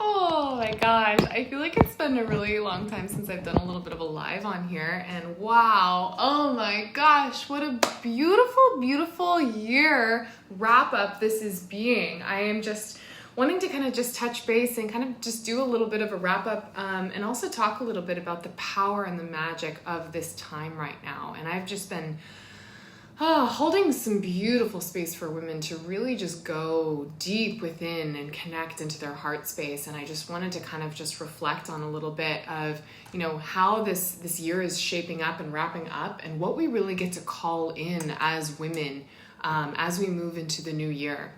Oh my gosh, I feel like it's been a really long time since I've done a little bit of a live on here, and wow, oh my gosh, what a beautiful, beautiful year wrap up this is being. I am just wanting to kind of just touch base and kind of just do a little bit of a wrap up and also talk a little bit about the power and the magic of this time right now. And I've just been holding some beautiful space for women to really just go deep within and connect into their heart space. And I just wanted to kind of just reflect on a little bit of, you know, how this year is shaping up and wrapping up and what we really get to call in as women as we move into the new year.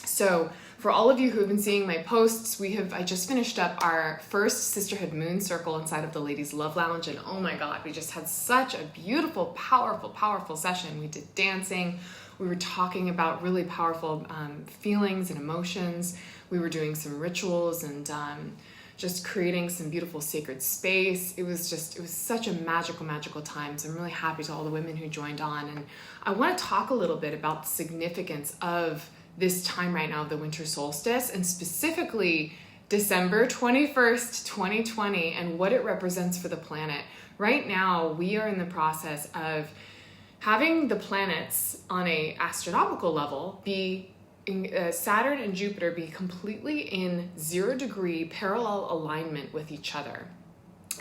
So for all of you who have been seeing my posts, I just finished up our first Sisterhood Moon Circle inside of the Ladies Love Lounge, and oh my God, we just had such a beautiful, powerful, powerful session. We did dancing, we were talking about really powerful feelings and emotions, we were doing some rituals and just creating some beautiful sacred space. It was such a magical time. So I'm really happy to all the women who joined on, and I want to talk a little bit about the significance of this time right now, the winter solstice, and specifically December 21st, 2020, and what it represents for the planet. Right now, we are in the process of having the planets on a astronomical level be Saturn and Jupiter be completely in 0-degree parallel alignment with each other.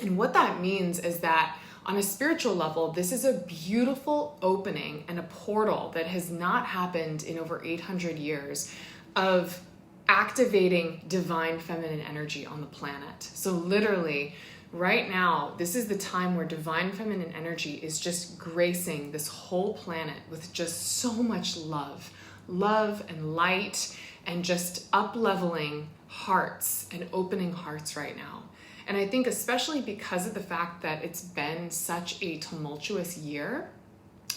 And what that means is that on a spiritual level, this is a beautiful opening and a portal that has not happened in over 800 years of activating divine feminine energy on the planet. So literally, right now, this is the time where divine feminine energy is just gracing this whole planet with just so much love and light, and just up-leveling hearts and opening hearts right now. And I think especially because of the fact that it's been such a tumultuous year,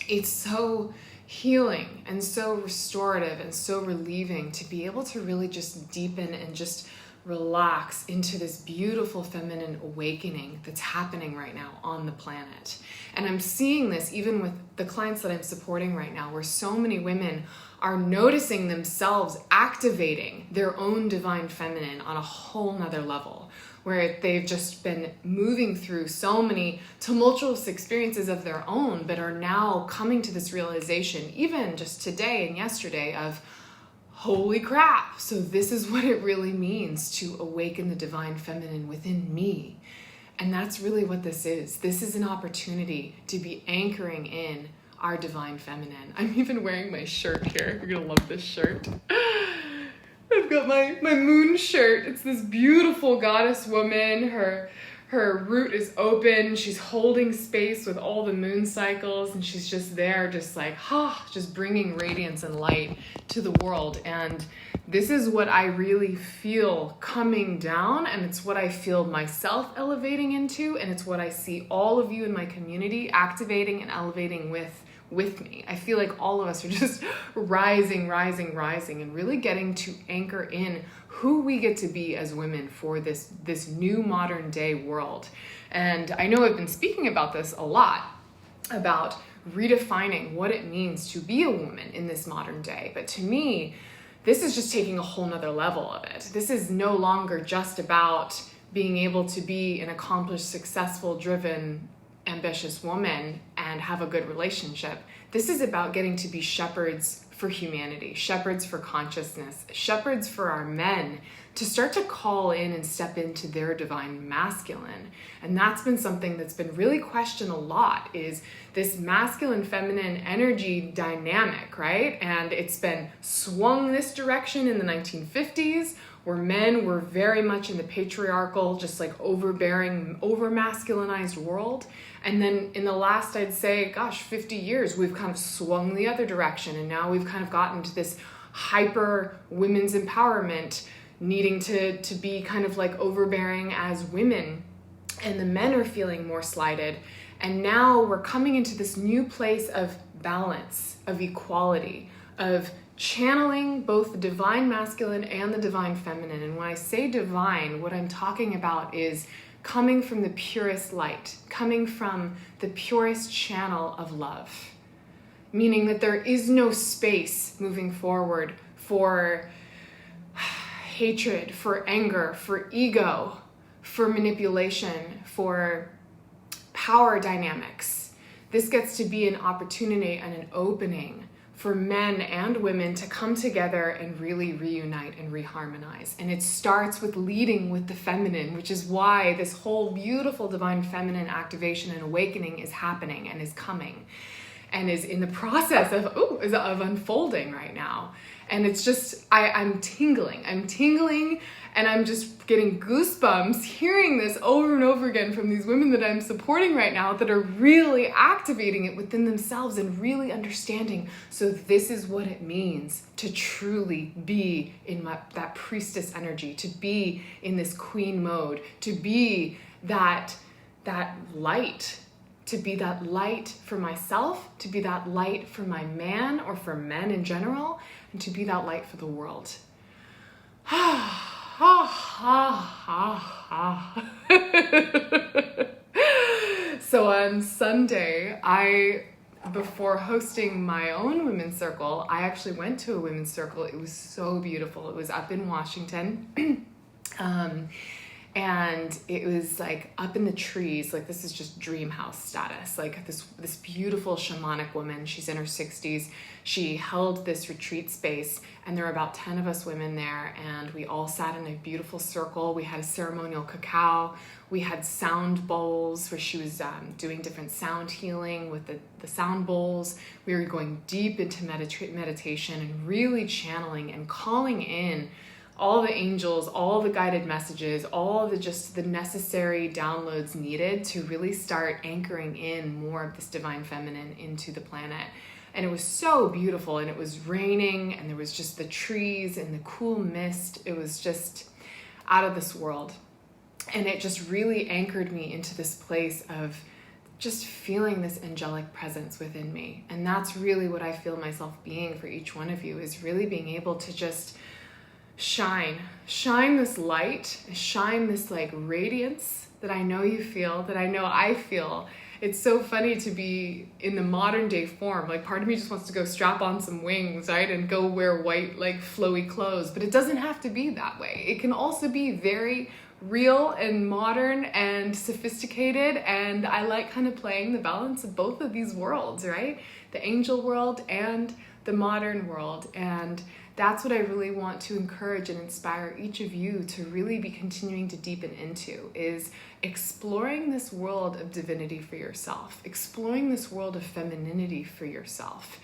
it's so healing and so restorative and so relieving to be able to really just deepen and just relax into this beautiful feminine awakening that's happening right now on the planet. And I'm seeing this even with the clients that I'm supporting right now, where so many women are noticing themselves activating their own divine feminine on a whole nother level, where they've just been moving through so many tumultuous experiences of their own, but are now coming to this realization, even just today and yesterday, of holy crap, so this is what it really means to awaken the divine feminine within me. And that's really what this is. This is an opportunity to be anchoring in our divine feminine. I'm even wearing my shirt here. You're gonna love this shirt. I've got my moon shirt. It's this beautiful goddess woman. Her root is open. She's holding space with all the moon cycles, and she's just there, just like, just bringing radiance and light to the world. And this is what I really feel coming down, and it's what I feel myself elevating into, and it's what I see all of you in my community activating and elevating with me. I feel like all of us are just rising, and really getting to anchor in who we get to be as women for this new modern day world. And I know I've been speaking about this a lot, about redefining what it means to be a woman in this modern day. But to me, this is just taking a whole nother level of it. This is no longer just about being able to be an accomplished, successful, driven, ambitious woman and have a good relationship. This is about getting to be shepherds for humanity, shepherds for consciousness, shepherds for our men, to start to call in and step into their divine masculine. And that's been something that's been really questioned a lot, is this masculine feminine energy dynamic, right? And it's been swung this direction in the 1950s, where men were very much in the patriarchal, just like overbearing, over-masculinized world. And then in the last, I'd say, 50 years, we've kind of swung the other direction. And now we've kind of gotten to this hyper women's empowerment, needing to be kind of like overbearing as women. And the men are feeling more slighted. And now we're coming into this new place of balance, of equality, of channeling both the divine masculine and the divine feminine. And when I say divine, what I'm talking about is coming from the purest light, coming from the purest channel of love, meaning that there is no space moving forward for hatred, for anger, for ego, for manipulation, for power dynamics. This gets to be an opportunity and an opening for men and women to come together and really reunite and reharmonize. And it starts with leading with the feminine, which is why this whole beautiful divine feminine activation and awakening is happening and is coming and is in the process of unfolding right now. And it's just, I'm tingling, and I'm just getting goosebumps hearing this over and over again from these women that I'm supporting right now that are really activating it within themselves and really understanding. So this is what it means to truly be in that priestess energy, to be in this queen mode, to be that light, to be that light for myself, to be that light for my man or for men in general, and to be that light for the world. So on Sunday, before hosting my own women's circle, I actually went to a women's circle. It was so beautiful. It was up in Washington. And it was like up in the trees, like this is just dream house status, like this beautiful shamanic woman. She's in her 60s. She held this retreat space, and there were about 10 of us women there, and we all sat in a beautiful circle. We had a ceremonial cacao. We had sound bowls where she was doing different sound healing with the sound bowls. We were going deep into meditation and really channeling and calling in all the angels, all the guided messages, all the just the necessary downloads needed to really start anchoring in more of this divine feminine into the planet. And it was so beautiful, and it was raining, and there was just the trees and the cool mist. It was just out of this world. And it just really anchored me into this place of just feeling this angelic presence within me. And that's really what I feel myself being for each one of you, is really being able to just shine this light, shine this like radiance that I know you feel, that I know I feel. It's so funny to be in the modern day form. Like part of me just wants to go strap on some wings, right? And go wear white, like flowy clothes, but it doesn't have to be that way. It can also be very real and modern and sophisticated. And I like kind of playing the balance of both of these worlds, right? The angel world and the modern world. And that's what I really want to encourage and inspire each of you to really be continuing to deepen into, is exploring this world of divinity for yourself, exploring this world of femininity for yourself.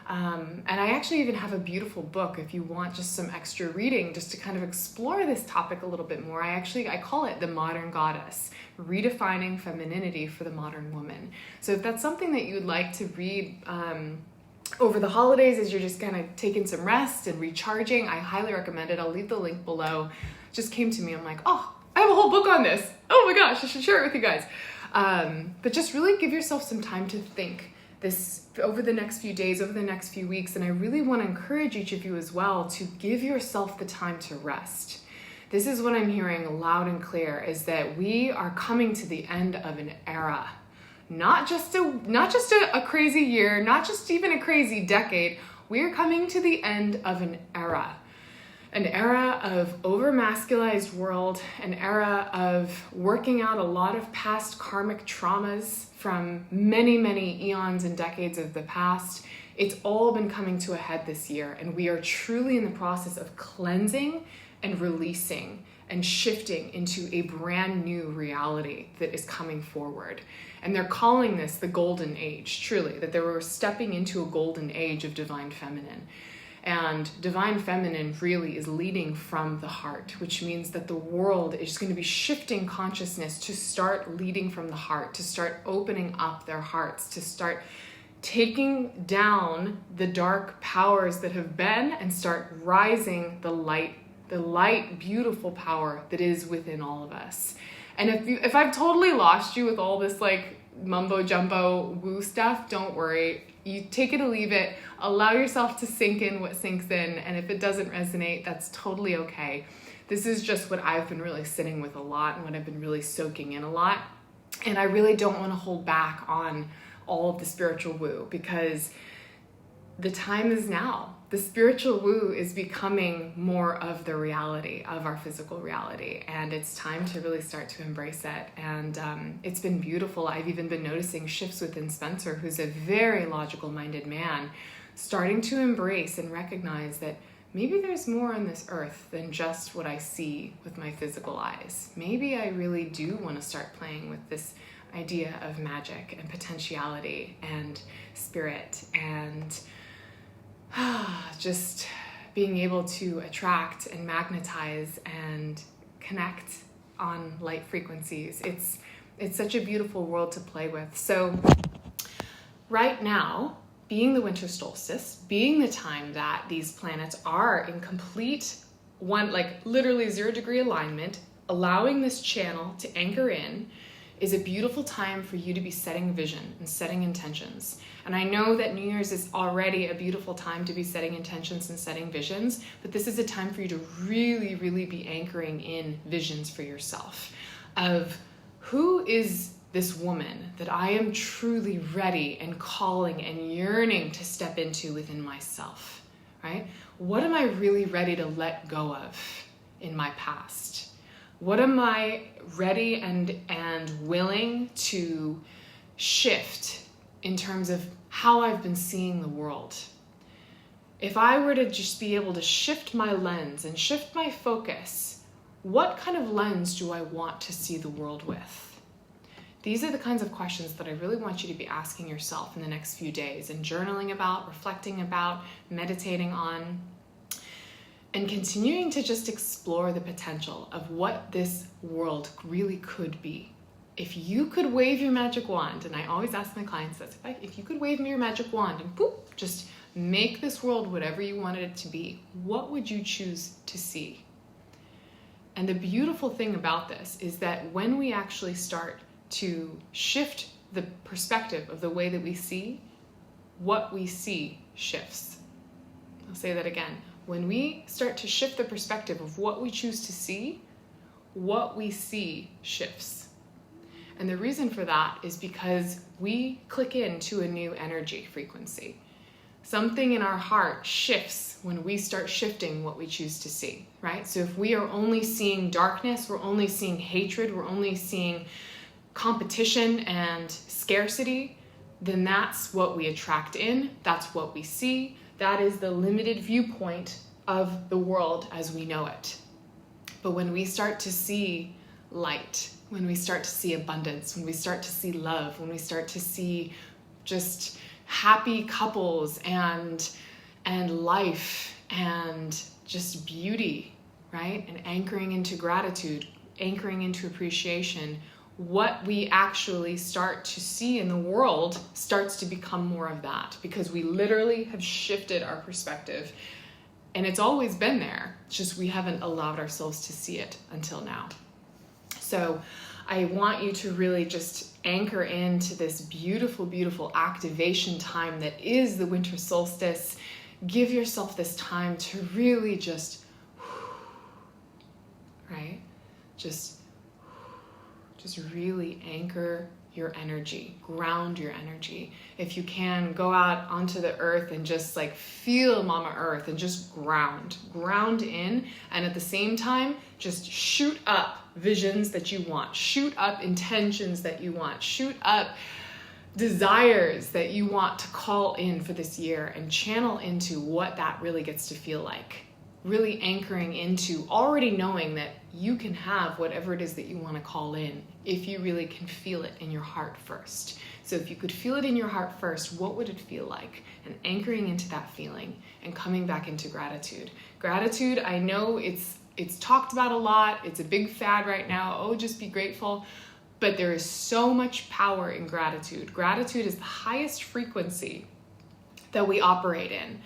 And I actually even have a beautiful book if you want just some extra reading just to kind of explore this topic a little bit more. I call it The Modern Goddess, Redefining Femininity for the Modern Woman. So if that's something that you would like to read over the holidays as you're just kind of taking some rest and recharging, I highly recommend it. I'll leave the link below. Just came to me. I'm like, oh, I have a whole book on this. Oh my gosh, I should share it with you guys. But just really give yourself some time to think this over the next few days, over the next few weeks. And I really want to encourage each of you as well to give yourself the time to rest. This is what I'm hearing loud and clear, is that we are coming to the end of an era. Not just a crazy year, not just even a crazy decade. We're coming to the end of an era of over-masculized world, an era of working out a lot of past karmic traumas from many, many eons and decades of the past. It's all been coming to a head this year, and we are truly in the process of cleansing and releasing and shifting into a brand new reality that is coming forward. And they're calling this the golden age, truly, that they were stepping into a golden age of divine feminine. And divine feminine really is leading from the heart, which means that the world is going to be shifting consciousness to start leading from the heart, to start opening up their hearts, to start taking down the dark powers that have been and start rising the light, beautiful power that is within all of us. And if I've totally lost you with all this like mumbo jumbo woo stuff, don't worry. You take it or leave it. Allow yourself to sink in what sinks in. And if it doesn't resonate, that's totally okay. This is just what I've been really sitting with a lot and what I've been really soaking in a lot. And I really don't want to hold back on all of the spiritual woo, because the time is now. the spiritual woo is becoming more of the reality of our physical reality, and it's time to really start to embrace it. And it's been beautiful. I've even been noticing shifts within Spencer, who's a very logical minded man, starting to embrace and recognize that maybe there's more on this earth than just what I see with my physical eyes. Maybe I really do want to start playing with this idea of magic and potentiality and spirit and just being able to attract and magnetize and connect on light frequencies. It's such a beautiful world to play with. So right now, being the winter solstice, being the time that these planets are in complete literally 0-degree alignment, allowing this channel to anchor in, is a beautiful time for you to be setting vision and setting intentions. And I know that New Year's is already a beautiful time to be setting intentions and setting visions, but this is a time for you to really, really be anchoring in visions for yourself of who is this woman that I am truly ready and calling and yearning to step into within myself, right? What am I really ready to let go of in my past? What am I ready and willing to shift in terms of how I've been seeing the world? If I were to just be able to shift my lens and shift my focus, what kind of lens do I want to see the world with? These are the kinds of questions that I really want you to be asking yourself in the next few days and journaling about, reflecting about, meditating on, and continuing to just explore the potential of what this world really could be. If you could wave your magic wand, and I always ask my clients this, if you could wave your magic wand and poof, just make this world whatever you wanted it to be, what would you choose to see? And the beautiful thing about this is that when we actually start to shift the perspective of the way that we see, what we see shifts. I'll say that again. When we start to shift the perspective of what we choose to see, what we see shifts. And the reason for that is because we click into a new energy frequency. Something in our heart shifts when we start shifting what we choose to see, right? So if we are only seeing darkness, we're only seeing hatred, we're only seeing competition and scarcity, then that's what we attract in, that's what we see. That is the limited viewpoint of the world as we know it. But when we start to see light, when we start to see abundance, when we start to see love, when we start to see just happy couples and life and just beauty, right? And anchoring into gratitude, anchoring into appreciation, what we actually start to see in the world starts to become more of that, because we literally have shifted our perspective. And it's always been there, it's just we haven't allowed ourselves to see it until now. So I want you to really just anchor into this beautiful, beautiful activation time that is the winter solstice. Give yourself this time to really just, right? Just really anchor your energy, ground your energy. If you can, go out onto the earth and just feel Mama Earth and just ground in. And at the same time, just shoot up visions that you want, shoot up intentions that you want, shoot up desires that you want to call in for this year and channel into what that really gets to feel like. Really anchoring into already knowing that you can have whatever it is that you want to call in if you really can feel it in your heart first. So if you could feel it in your heart first, what would it feel like? And anchoring into that feeling and coming back into gratitude. Gratitude, I know it's talked about a lot. It's a big fad right now. Oh, just be grateful. But there is so much power in gratitude. Gratitude is the highest frequency that we operate in.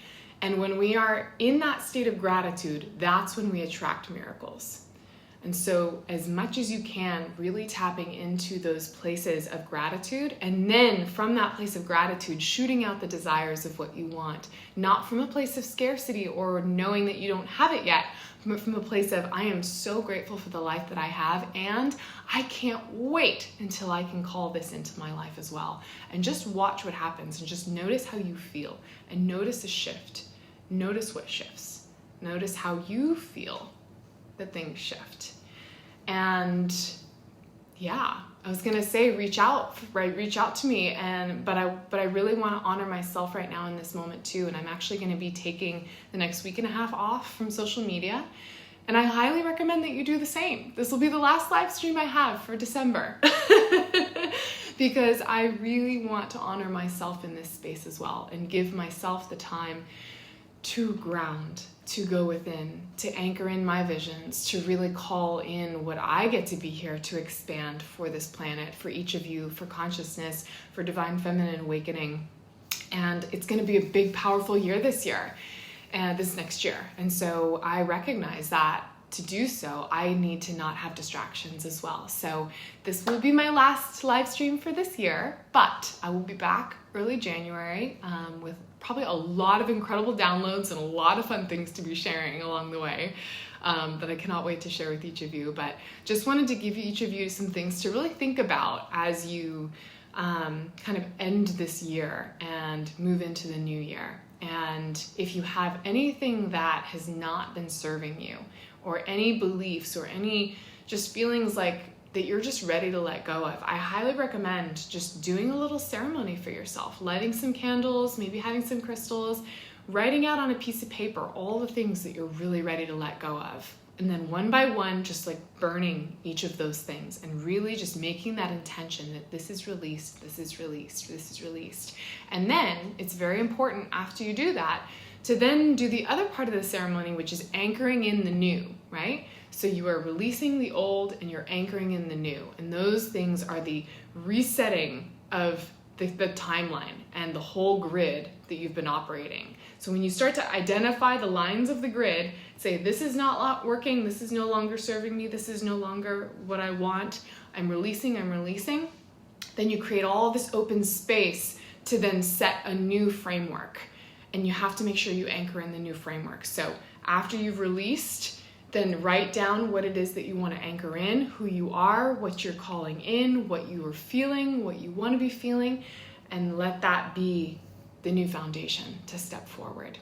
And when we are in that state of gratitude, that's when we attract miracles. And so as much as you can, really tapping into those places of gratitude, and then from that place of gratitude, shooting out the desires of what you want, not from a place of scarcity or knowing that you don't have it yet, but from a place of, I am so grateful for the life that I have, and I can't wait until I can call this into my life as well. And just watch what happens and just notice how you feel and notice a shift. notice what shifts. Notice how you feel that things shift. And yeah, I was gonna say reach out, right? Reach out to me, but I really want to honor myself right now in this moment too. And I'm actually going to be taking the next week and a half off from social media, and I highly recommend that you do the same. This will be the last live stream I have for December because I really want to honor myself in this space as well and give myself the time to ground, to go within, to anchor in my visions, to really call in what I get to be here to expand for this planet, for each of you, for consciousness, for divine feminine awakening. And it's going to be a big, powerful year this year, this next year. And so I recognize that to do so, I need to not have distractions as well. So this will be my last live stream for this year, but I will be back early January with probably a lot of incredible downloads and a lot of fun things to be sharing along the way that I cannot wait to share with each of you. But just wanted to give each of you some things to really think about as you kind of end this year and move into the new year. And if you have anything that has not been serving you, or any beliefs or any just feelings like that you're just ready to let go of, I highly recommend just doing a little ceremony for yourself, lighting some candles, maybe having some crystals, writing out on a piece of paper all the things that you're really ready to let go of. And then one by one, just like burning each of those things and really just making that intention that this is released, this is released, this is released. And then it's very important after you do that to then do the other part of the ceremony, which is anchoring in the new, right? So you are releasing the old and you're anchoring in the new. And those things are the resetting of the timeline and the whole grid that you've been operating. So when you start to identify the lines of the grid, say, this is not working, this is no longer serving me, this is no longer what I want, I'm releasing, then you create all this open space to then set a new framework. And you have to make sure you anchor in the new framework. So after you've released, then write down what it is that you want to anchor in, who you are, what you're calling in, what you are feeling, what you want to be feeling, and let that be the new foundation to step forward.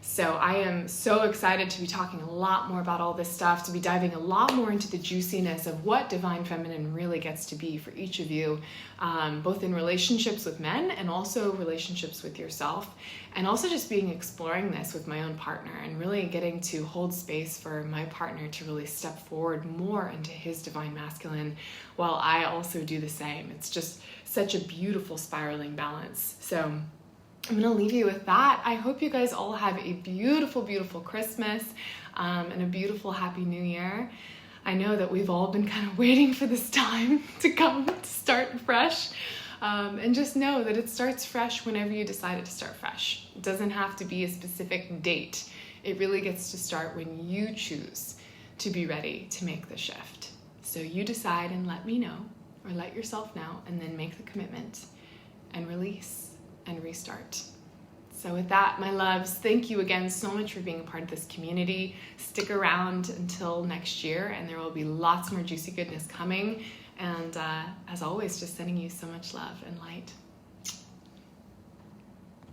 So I am so excited to be talking a lot more about all this stuff, to be diving a lot more into the juiciness of what Divine Feminine really gets to be for each of you, both in relationships with men and also relationships with yourself, and also just exploring this with my own partner and really getting to hold space for my partner to really step forward more into his divine masculine while I also do the same. It's just such a beautiful spiraling balance. So I'm going to leave you with that. I hope you guys all have a beautiful, beautiful Christmas and a beautiful, happy New Year. I know that we've all been kind of waiting for this time to come to start fresh. And just know that it starts fresh whenever you decide to start fresh. It doesn't have to be a specific date. It really gets to start when you choose to be ready to make the shift. So you decide and let me know, or let yourself know, and then make the commitment and release and restart. So with that, my loves, thank you again so much for being a part of this community. Stick around until next year, and there will be lots more juicy goodness coming. And as always, just sending you so much love and light.